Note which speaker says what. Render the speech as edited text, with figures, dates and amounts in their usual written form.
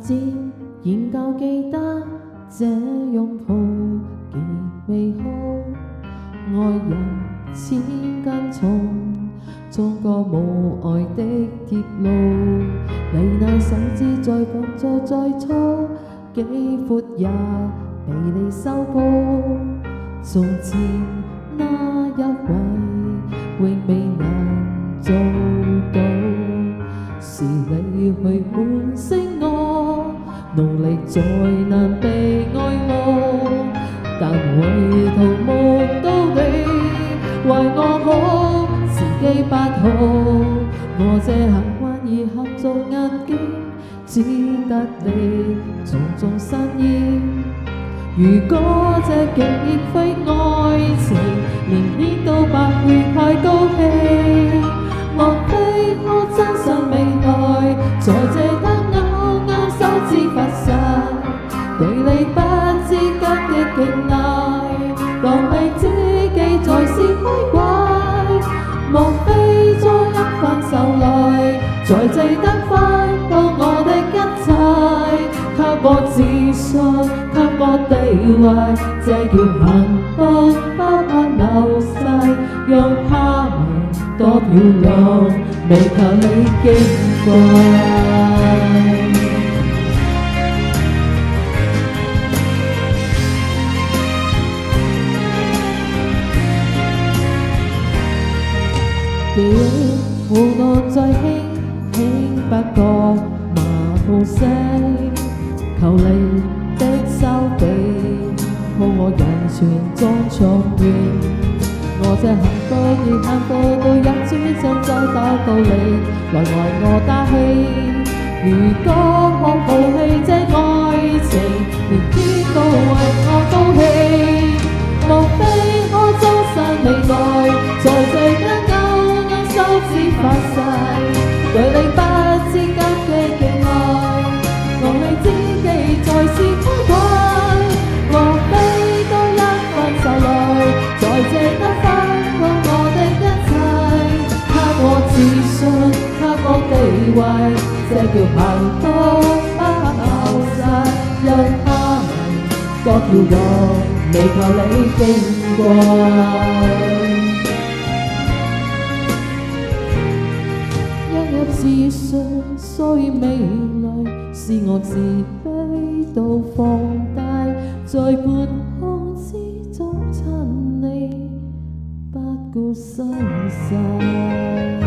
Speaker 1: 漸仍舊記得這擁抱極美好，愛人千斤重，衝過無愛的鐵路，你那手指再放縱再粗，幾闊也被你修補。從前那一位永未能做到，是你去喚醒我，努力再難被愛慕，但唯獨夢到你為我好，時機不好，我這幸運兒合作眼睛，只得你重重身意。如果這極非愛情，連天都不會太高興，莫非可真實未來，在這刻勾勾手指發誓，對你不知急的敬愛，當你知己在是開懷，莫非遭一番受累，才值得翻到我的一切，給我自信，給我地位，這叫幸福不可流逝，讓他們多漂亮，未求你矜貴。記憶胡亂再輕輕不過馬步聲，求你的手臂抱我人群中重現，我這幸福而幸福到一轉身就找到你來為我打氣。如果可放棄這愛情，連天都為我高興，莫非可終身未來，在這間手指發誓，對你不知急嘅敬愛，當你知己在是開懷，莫非多一份受累，在這刻翻過我的一切，給我自信，給我地位，這叫幸福不流逝，讓他們多漂亮，未求你矜貴。自信，所以未來是我自卑到放大，在半空之中親你，不顧身世。